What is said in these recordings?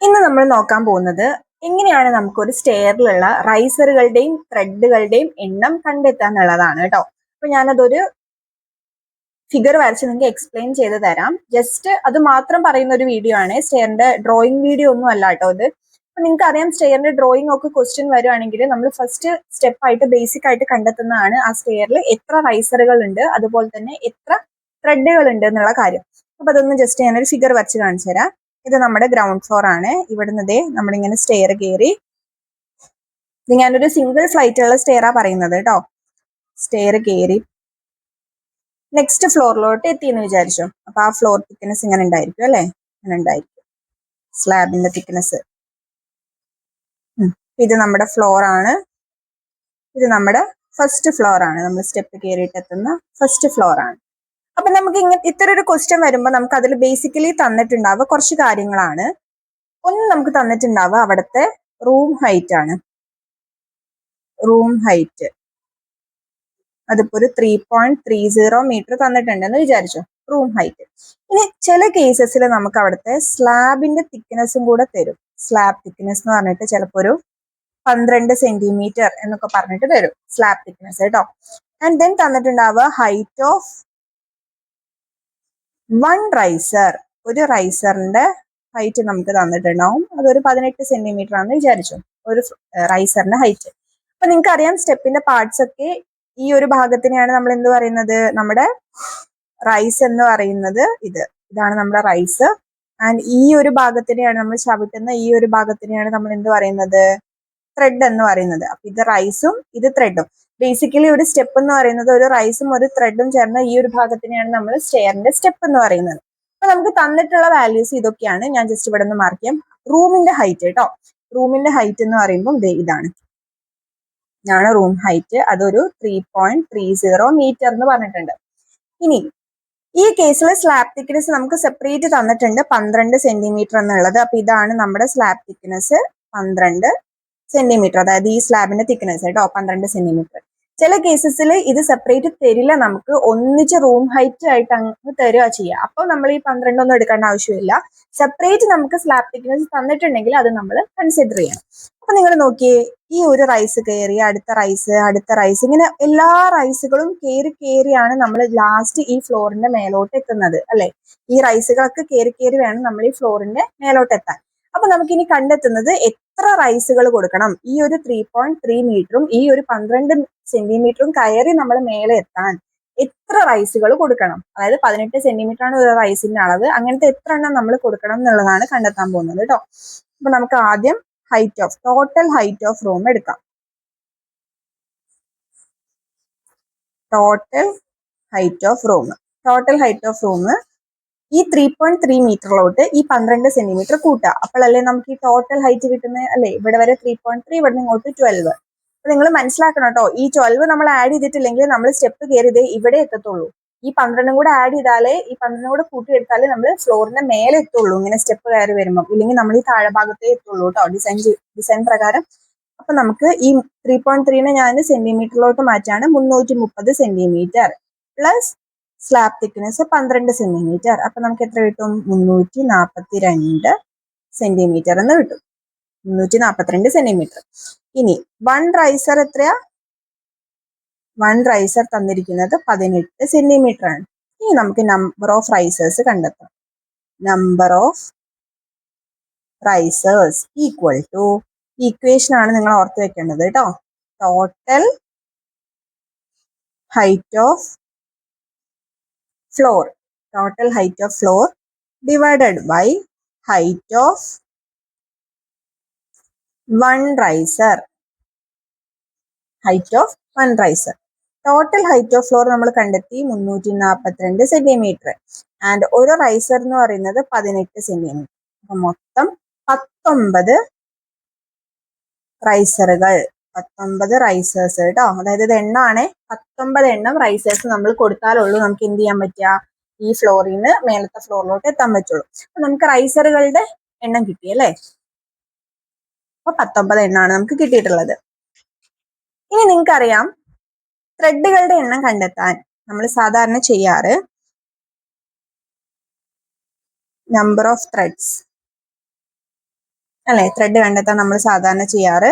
ഇന്ന് നമ്മൾ നോക്കാൻ പോകുന്നത് എങ്ങനെയാണ് നമുക്കൊരു സ്റ്റെയറിലുള്ള റൈസറുകളുടെയും ത്രെഡുകളുടെയും എണ്ണം കണ്ടെത്തുക എന്നുള്ളതാണ് കേട്ടോ. അപ്പൊ ഞാനതൊരു ഫിഗർ വരച്ച് നിങ്ങൾക്ക് എക്സ്പ്ലെയിൻ ചെയ്ത് തരാം. ജസ്റ്റ് അത് മാത്രം പറയുന്ന ഒരു വീഡിയോ ആണ്, സ്റ്റെയറിന്റെ ഡ്രോയിങ് വീഡിയോ ഒന്നും അല്ല കേട്ടോ ഇത്. അപ്പൊ നിങ്ങൾക്ക് അറിയാം, സ്റ്റെയറിന്റെ ഡ്രോയിങ് ഒക്കെ ക്വസ്റ്റ്യൻ വരുവാണെങ്കിൽ നമ്മൾ ഫസ്റ്റ് സ്റ്റെപ്പ് ആയിട്ട് ബേസിക് ആയിട്ട് കണ്ടെത്തുന്നതാണ് ആ സ്റ്റെയറിൽ എത്ര റൈസറുകൾ ഉണ്ട്, അതുപോലെ തന്നെ എത്ര ത്രെഡുകൾ ഉണ്ട് എന്നുള്ള കാര്യം. അപ്പൊ അതൊന്ന് ജസ്റ്റ് ഞാനൊരു ഫിഗർ വരച്ച് കാണിച്ചു തരാം. ഇത് നമ്മുടെ ഗ്രൗണ്ട് ഫ്ലോർ ആണ്. ഇവിടുന്ന് നമ്മളിങ്ങനെ സ്റ്റെയർ കയറി, ഇത് ഞാനൊരു സിംഗിൾ ഫ്ലൈറ്റുള്ള സ്റ്റെയറാ പറയുന്നത് കേട്ടോ. സ്റ്റെയർ കയറി നെക്സ്റ്റ് ഫ്ലോറിലോട്ട് എത്തിയെന്ന് വിചാരിച്ചോ. അപ്പൊ ആ ഫ്ലോർ തിക്നെസ് ഇങ്ങനെ ഉണ്ടായിരിക്കും അല്ലെ, ഇങ്ങനെ ഉണ്ടായിരിക്കും സ്ലാബിന്റെ തിക്നെസ്. ഇത് നമ്മുടെ ഫ്ലോർ ആണ്, ഇത് നമ്മുടെ ഫസ്റ്റ് ഫ്ലോർ ആണ്, നമ്മൾ സ്റ്റെപ്പ് കയറിയിട്ട് എത്തുന്ന ഫസ്റ്റ് ഫ്ലോർ ആണ്. അപ്പൊ നമുക്ക് ഇത്ര ഒരു ക്വസ്റ്റ്യൻ വരുമ്പോൾ നമുക്ക് അതിൽ ബേസിക്കലി തന്നിട്ടുണ്ടാവുക കുറച്ച് കാര്യങ്ങളാണ്. ഒന്ന് നമുക്ക് തന്നിട്ടുണ്ടാവുക അവിടുത്തെ റൂം ഹൈറ്റ് ആണ്. റൂം ഹൈറ്റ് അതിപ്പോ ഒരു 3.30 മീറ്റർ തന്നിട്ടുണ്ടെന്ന് വിചാരിച്ചോ, റൂം ഹൈറ്റ്. ഇനി ചില കേസസിൽ നമുക്ക് അവിടുത്തെ സ്ലാബിന്റെ തിക്നെസ്സും കൂടെ തരും. സ്ലാബ് തിക്നെസ് എന്ന് പറഞ്ഞിട്ട് ചിലപ്പോ ഒരു 12 സെന്റിമീറ്റർ എന്നൊക്കെ പറഞ്ഞിട്ട് തരും സ്ലാബ് തിക്നെസ് കേട്ടോ. ആൻഡ് ദെൻ തന്നിട്ടുണ്ടാവുക ഹൈറ്റ് ഓഫ് വൺ റൈസർ. ഒരു റൈസറിന്റെ ഹൈറ്റ് നമുക്ക് തന്നിട്ടുണ്ടാവും, അതൊരു 18 സെന്റിമീറ്റർ ആണെന്ന് വിചാരിച്ചു, ഒരു റൈസറിന്റെ ഹൈറ്റ്. അപ്പൊ നിങ്ങൾക്ക് അറിയാം, സ്റ്റെപ്പിന്റെ പാർട്സ് ഒക്കെ ഈ ഒരു ഭാഗത്തിനെയാണ് നമ്മൾ എന്ത് പറയുന്നത്, നമ്മുടെ റൈസ് എന്ന് പറയുന്നത്. ഇതാണ് നമ്മുടെ റൈസ്. ആൻഡ് ഈ ഒരു ഭാഗത്തിനെയാണ് നമ്മൾ ചവിട്ടുന്ന ഈ ഒരു ഭാഗത്തിനെയാണ് നമ്മൾ എന്ത് പറയുന്നത്, ത്രെഡ് എന്ന് പറയുന്നത്. അപ്പൊ ഇത് റൈസും ഇത് ത്രെഡും. ബേസിക്കലി ഒരു സ്റ്റെപ്പ് എന്ന് പറയുന്നത് ഒരു റൈസും ഒരു ത്രെഡും ചേർന്ന ഈ ഒരു ഭാഗത്തിനെയാണ് നമ്മൾ സ്റ്റെയറിന്റെ സ്റ്റെപ്പ് എന്ന് പറയുന്നത്. അപ്പൊ നമുക്ക് തന്നിട്ടുള്ള വാല്യൂസ് ഇതൊക്കെയാണ്. ഞാൻ ജസ്റ്റ് ഇവിടെ നിന്ന് മാർക്ക് ചെയ്യാം. റൂമിന്റെ ഹൈറ്റ് കേട്ടോ, റൂമിന്റെ ഹൈറ്റ് എന്ന് പറയുമ്പോൾ ഇതാണ് റൂം ഹൈറ്റ്. അതൊരു 3.30 മീറ്റർ എന്ന് പറഞ്ഞിട്ടുണ്ട്. ഇനി ഈ കേസിൽ സ്ലാബ് തിക്നെസ് നമുക്ക് സെപ്പറേറ്റ് തന്നിട്ടുണ്ട് 12 സെന്റിമീറ്റർ എന്നുള്ളത്. അപ്പൊ ഇതാണ് നമ്മുടെ സ്ലാബ് തിക്നെസ് 12 സെന്റിമീറ്റർ, അതായത് ഈ സ്ലാബിന്റെ തിക്നെസ് കേട്ടോ 12 സെന്റിമീറ്റർ. ചില കേസസിൽ ഇത് സെപ്പറേറ്റ് തരില്ല, നമുക്ക് ഒന്നിച്ച് റൂം ഹൈറ്റ് ആയിട്ട് അങ്ങ് തരുക ചെയ്യുക. അപ്പൊ നമ്മൾ ഈ 12 ഒന്നും എടുക്കേണ്ട ആവശ്യമില്ല. സെപ്പറേറ്റ് നമുക്ക് സ്ലാബ് തിക്നെസ് തന്നിട്ടുണ്ടെങ്കിൽ അത് നമ്മൾ കൺസിഡർ ചെയ്യണം. അപ്പൊ നിങ്ങൾ നോക്കിയേ, ഈ ഒരു റൈസ് കയറി അടുത്ത റൈസ് ഇങ്ങനെ എല്ലാ റൈസുകളും കയറിയാണ് നമ്മൾ ലാസ്റ്റ് ഈ ഫ്ലോറിന്റെ മേലോട്ട് എത്തുന്നത് അല്ലെ. ഈ റൈസുകളൊക്കെ കയറി വേണം നമ്മൾ ഈ ഫ്ലോറിന്റെ മേലോട്ട് എത്താൻ. അപ്പൊ നമുക്കിനി കണ്ടെത്തുന്നത് എത്ര റൈസുകൾ കൊടുക്കണം, ഈ ഒരു 3.3 മീറ്ററും ഈ ഒരു 12 സെന്റിമീറ്ററും കയറി നമ്മൾ മേലെ എത്താൻ എത്ര റൈസുകൾ കൊടുക്കണം. അതായത് 18 സെന്റിമീറ്റർ ആണ് ഒരു റൈസിന്റെ അളവ്. അങ്ങനത്തെ എത്ര എണ്ണം നമ്മൾ കൊടുക്കണം എന്നുള്ളതാണ് കണ്ടെത്താൻ പോകുന്നത് കേട്ടോ. അപ്പൊ നമുക്ക് ആദ്യം ടോട്ടൽ ഹൈറ്റ് ഓഫ് റൂം എടുക്കാം. ടോട്ടൽ ഹൈറ്റ് ഓഫ് റൂം ഈ 3.3 മീറ്ററിലോട്ട് ഈ 12 സെന്റിമീറ്റർ കൂട്ടുക. അപ്പോഴല്ലേ നമുക്ക് ഈ ടോട്ടൽ ഹൈറ്റ് കിട്ടുന്നത് അല്ലെ. ഇവിടെ വരെ 3.3, ഇവിടെ ഇങ്ങോട്ട് 12. അപ്പൊ നിങ്ങൾ മനസ്സിലാക്കണം കേട്ടോ, ഈ 12 നമ്മൾ ആഡ് ചെയ്തിട്ടില്ലെങ്കിൽ നമ്മൾ സ്റ്റെപ്പ് കയറിയത് ഇവിടെ എത്തത്തുള്ളൂ. ഈ 12 കൂടെ ആഡ് ചെയ്താലേ, ഈ 12 കൂടെ കൂട്ടിയെടുത്താലേ നമ്മൾ ഫ്ലോറിന്റെ മേലെ എത്തുള്ളൂ, ഇങ്ങനെ സ്റ്റെപ്പ് കയറി വരുമ്പോൾ. ഇല്ലെങ്കിൽ നമ്മൾ ഈ താഴെ ഭാഗത്തേ എത്തുള്ളൂ കേട്ടോ, ഡിസൈൻ പ്രകാരം. അപ്പൊ നമുക്ക് ഈ 3.3നെ ഞാൻ സെന്റിമീറ്ററിലോട്ട് മാറ്റാണ്. 330 centimetre plus slab thickness 12 centimetre. അപ്പൊ നമുക്ക് എത്ര കിട്ടും, 342 സെന്റിമീറ്റർ എന്ന് കിട്ടും. 342 സെന്റിമീറ്റർ. ഇനി വൺ റൈസർ എത്രയാ, വൺ റൈസർ തന്നിരിക്കുന്നത് 18 സെന്റിമീറ്റർ ആണ്. ഇനി നമുക്ക് നമ്പർ ഓഫ് റൈസേഴ്സ് കണ്ടെത്താം. Number of risers equal to, equation ആണ് നിങ്ങൾ ഓർത്ത് വെക്കേണ്ടത് കേട്ടോ. Total height of floor divided by height of one riser. Total height of floor നമ്മൾ കണ്ടെത്തി 342 സെന്റിമീറ്റർ. ആൻഡ് ഒരു റൈസർ എന്ന് പറയുന്നത് 18 സെന്റിമീറ്റർ. അപ്പൊ മൊത്തം 19 റൈസറുകൾ, 19 റൈസേഴ്സ് കേട്ടോ. അതായത് ഇത് എണ്ണാണ്, 19 എണ്ണം റൈസേഴ്സ് നമ്മൾ കൊടുത്താലുള്ളൂ നമുക്ക് എന്ത് ചെയ്യാൻ പറ്റുക, ഈ ഫ്ലോറിൽ നിന്ന് മേലത്തെ ഫ്ലോറിലോട്ട് എത്താൻ പറ്റുള്ളൂ. അപ്പൊ നമുക്ക് റൈസറുകളുടെ എണ്ണം കിട്ടി അല്ലേ. അപ്പൊ 19 എണ്ണമാണ് നമുക്ക് കിട്ടിയിട്ടുള്ളത്. ഇനി നിങ്ങൾക്കറിയാം, ത്രെഡുകളുടെ എണ്ണം കണ്ടെത്താൻ നമ്മൾ സാധാരണ ചെയ്യാറ് നമ്പർ ഓഫ് ത്രെഡ്സ് അല്ലെ? ത്രെഡ് കണ്ടെത്താൻ നമ്മൾ സാധാരണ ചെയ്യാറ്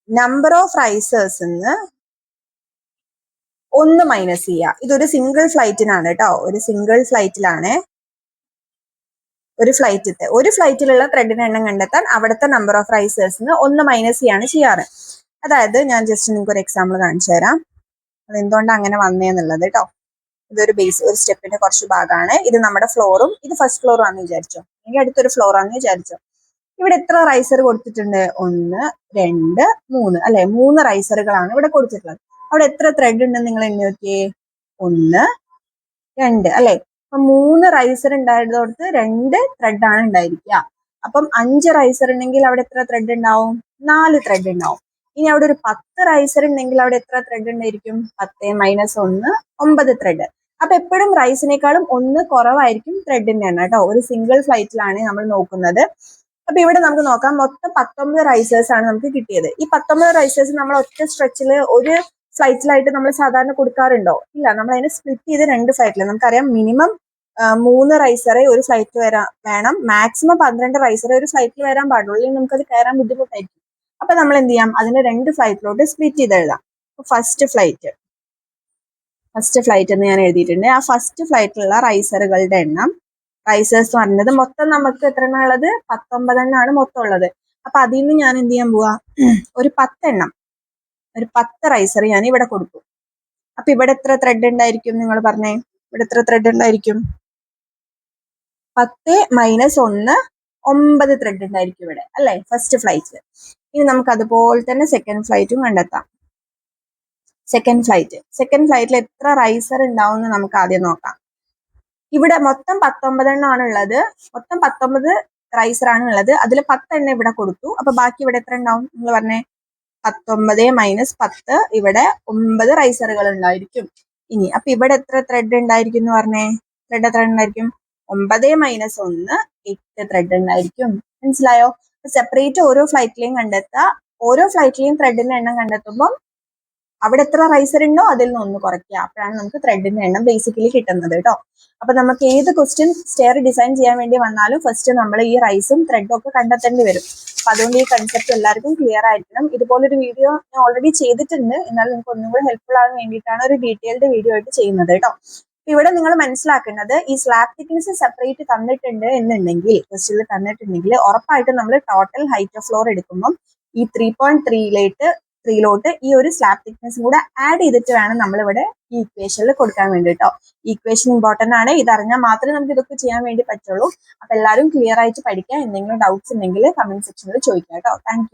നമ്പർ ഓഫ് റൈസേഴ്സ് 1 മൈനസ് ചെയ്യുക. ഇതൊരു സിംഗിൾ ഫ്ലൈറ്റിനാണ് കേട്ടോ, ഒരു സിംഗിൾ ഫ്ലൈറ്റിലാണ്. ഒരു ഫ്ലൈറ്റിലുള്ള ത്രെഡിന്റെ എണ്ണം കണ്ടെത്താൻ അവിടുത്തെ നമ്പർ ഓഫ് റൈസേഴ്സിന് 1 മൈനസ് ചെയ്യാണ് ചെയ്യാറ്. അതായത് ഞാൻ ജസ്റ്റ് നിങ്ങൾക്ക് ഒരു എക്സാമ്പിൾ കാണിച്ചു തരാം, അത് എന്തുകൊണ്ടാണ് അങ്ങനെ വന്നേന്നുള്ളത് കേട്ടോ. ഇതൊരു ഒരു സ്റ്റെപ്പിന്റെ കുറച്ച് ഭാഗമാണ്. ഇത് നമ്മുടെ ഫ്ലോറും ഇത് ഫസ്റ്റ് ഫ്ലോറും ആണെന്ന് വിചാരിച്ചോ, അല്ലെങ്കിൽ അടുത്തൊരു ഫ്ലോർ ആണെന്ന് വിചാരിച്ചോ. ഇവിടെ എത്ര റൈസർ കൊടുത്തിട്ടുണ്ട്? 1, 2, 3 അല്ലെ? 3 റൈസറുകളാണ് ഇവിടെ കൊടുത്തിട്ടുള്ളത്. അവിടെ എത്ര ത്രെഡ് ഉണ്ടെന്ന് നിങ്ങൾ എണ്ണി നോക്കിയേ. 1, 2 അല്ലെ? അപ്പൊ 3 റൈസർ ഉണ്ടായതോടത്ത് 2 ത്രെഡ് ആണ് ഉണ്ടായിരിക്കുക. അപ്പം 5 റൈസർ ഉണ്ടെങ്കിൽ അവിടെ എത്ര ത്രെഡ് ഉണ്ടാവും? 4 ത്രെഡ് ഉണ്ടാവും. ഇനി അവിടെ ഒരു 10 റൈസർ ഉണ്ടെങ്കിൽ അവിടെ എത്ര ത്രെഡ് ഉണ്ടായിരിക്കും? 10 മൈനസ് 1 9 ത്രെഡ്. അപ്പൊ എപ്പോഴും റൈസിനേക്കാളും 1 കുറവായിരിക്കും ത്രെഡിന്റെ എണ്ണം കേട്ടോ. ഒരു സിംഗിൾ ഫ്ലൈറ്റിലാണ് നമ്മൾ നോക്കുന്നത്. അപ്പൊ ഇവിടെ നമുക്ക് നോക്കാം, മൊത്തം 19 റൈസേഴ്സ് ആണ് നമുക്ക് കിട്ടിയത്. ഈ 19 റൈസേഴ്സ് നമ്മൾ ഒറ്റ സ്ട്രെച്ചിൽ ഒരു ഫ്ലൈറ്റിലായിട്ട് നമ്മൾ സാധാരണ കൊടുക്കാറുണ്ടോ? ഇല്ല, നമ്മൾ അതിനെ സ്പ്ലിറ്റ് ചെയ്ത് 2 ഫ്ലൈറ്റിൽ. നമുക്കറിയാം മിനിമം 3 റൈസറെ ഒരു ഫ്ലൈറ്റ് വേണം, മാക്സിമം 12 റൈസറെ ഒരു ഫ്ലൈറ്റിൽ വരാൻ പാടുള്ളൂ, അല്ലെങ്കിൽ നമുക്കത് കയറാൻ ബുദ്ധിമുട്ടായിരിക്കും. അപ്പൊ നമ്മൾ എന്ത് ചെയ്യാം, അതിനെ 2 ഫ്ലൈറ്റിലോട്ട് സ്പ്ലിറ്റ് ചെയ്ത് എഴുതാം. ഫസ്റ്റ് ഫ്ലൈറ്റ് എന്ന് ഞാൻ എഴുതിയിട്ടുണ്ട്. ആ ഫസ്റ്റ് ഫ്ലൈറ്റിലുള്ള റൈസറുകളുടെ എണ്ണം, റൈസേഴ്സ് പറഞ്ഞത് മൊത്തം നമുക്ക് എത്ര എണ്ണം ഉള്ളത്? 19 എണ്ണമാണ് മൊത്തം ഉള്ളത്. അപ്പൊ അതിൽ നിന്ന് ഞാൻ എന്ത് ചെയ്യാൻ പോവാ, ഒരു 10 എണ്ണം, ഒരു 10 റൈസർ ഞാൻ ഇവിടെ കൊടുക്കും. അപ്പൊ ഇവിടെ എത്ര ത്രെഡ് ഉണ്ടായിരിക്കും നിങ്ങൾ പറഞ്ഞേ? ഇവിടെ എത്ര ത്രെഡ് ഉണ്ടായിരിക്കും? 10 മൈനസ് 1 9 ത്രെഡ് ഉണ്ടായിരിക്കും ഇവിടെ അല്ലെ, ഫസ്റ്റ് ഫ്ലൈറ്റ്. ഇനി നമുക്ക് അതുപോലെ തന്നെ സെക്കൻഡ് ഫ്ലൈറ്റും കണ്ടെത്താം. സെക്കൻഡ് ഫ്ലൈറ്റിൽ എത്ര റൈസർ ഉണ്ടാവും എന്ന് നമുക്ക് ആദ്യം നോക്കാം. ഇവിടെ മൊത്തം 19 എണ്ണമാണ് ഉള്ളത്, മൊത്തം 19 റൈസർ ആണ് ഉള്ളത്. അതിൽ 10 എണ്ണം ഇവിടെ കൊടുത്തു. അപ്പൊ ബാക്കി ഇവിടെ എത്ര ഉണ്ടാവും നിങ്ങൾ പറഞ്ഞേ? 19 മൈനസ് 10, ഇവിടെ 9 റൈസറുകൾ ഉണ്ടായിരിക്കും. ഇനി അപ്പൊ ഇവിടെ എത്ര ത്രെഡ് ഉണ്ടായിരിക്കും എന്ന് പറഞ്ഞേ? ത്രെഡ് എത്ര ഉണ്ടായിരിക്കും? 9 മൈനസ് 1 8 ത്രെഡ് ഉണ്ടായിരിക്കും. മനസ്സിലായോ? സെപ്പറേറ്റ് ഓരോ ഫ്ലൈറ്റിലെയും കണ്ടെത്തുക. ഓരോ ഫ്ലൈറ്റിലെയും ത്രെഡിന്റെ എണ്ണം കണ്ടെത്തുമ്പോൾ അവിടെ എത്ര റൈസർ ഉണ്ടോ അതിൽ നിന്ന് 1 കുറയ്ക്കുക. അപ്പോഴാണ് നമുക്ക് ത്രെഡിന്റെ എണ്ണം ബേസിക്കലി കിട്ടുന്നത് കേട്ടോ. അപ്പൊ നമുക്ക് ഏത് ക്വസ്റ്റ്യൻ സ്റ്റെയർ ഡിസൈൻ ചെയ്യാൻ വേണ്ടി വന്നാലും ഫസ്റ്റ് നമ്മൾ ഈ റൈസും ത്രെഡും ഒക്കെ കണ്ടെത്തേണ്ടി വരും. അപ്പൊ അതുകൊണ്ട് ഈ കൺസെപ്റ്റ് എല്ലാവർക്കും ക്ലിയർ ആയിരിക്കണം. ഇതുപോലൊരു വീഡിയോ ഞാൻ ഓൾറെഡി ചെയ്തിട്ടുണ്ട്, എന്നാൽ നിങ്ങൾക്ക് ഒന്നും കൂടി ഹെൽപ്ഫുൾ ആകാൻ വേണ്ടിയിട്ടാണ് ഒരു ഡീറ്റെയിൽഡ് വീഡിയോ ആയിട്ട് ചെയ്യുന്നത് കേട്ടോ. ഇവിടെ നിങ്ങൾ മനസ്സിലാക്കേണ്ടത്, ഈ സ്ലാബ് തിക്നെസ് സെപ്പറേറ്റ് തന്നിട്ടുണ്ട് എന്നുണ്ടെങ്കിൽ, ക്വസ്റ്റ്യനിൽ തന്നിട്ടുണ്ടെങ്കിൽ ഉറപ്പായിട്ടും നമ്മൾ ടോട്ടൽ ഹൈറ്റ് ഓഫ് ഫ്ലോർ എടുക്കുമ്പോൾ ഈ 3.3 ഈ ഒരു സ്ലാബ് തിക്നെസ്സും കൂടെ ആഡ് ചെയ്തിട്ട് വേണം നമ്മളിവിടെ ഈ ഇക്വേഷനിൽ കൊടുക്കാൻ വേണ്ടിട്ടോ. ഇക്വേഷൻ ഇമ്പോർട്ടന്റ് ആണ്, ഇതറിഞ്ഞാൽ മാത്രമേ നമുക്ക് ഇതൊക്കെ ചെയ്യാൻ വേണ്ടി പറ്റുള്ളൂ. അപ്പൊ എല്ലാവരും ക്ലിയർ ആയിട്ട് പഠിക്കുക. എന്തെങ്കിലും ഡൗട്ട്സ് ഉണ്ടെങ്കിൽ കമന്റ് സെക്ഷനിൽ ചോദിക്കാം കേട്ടോ. താങ്ക്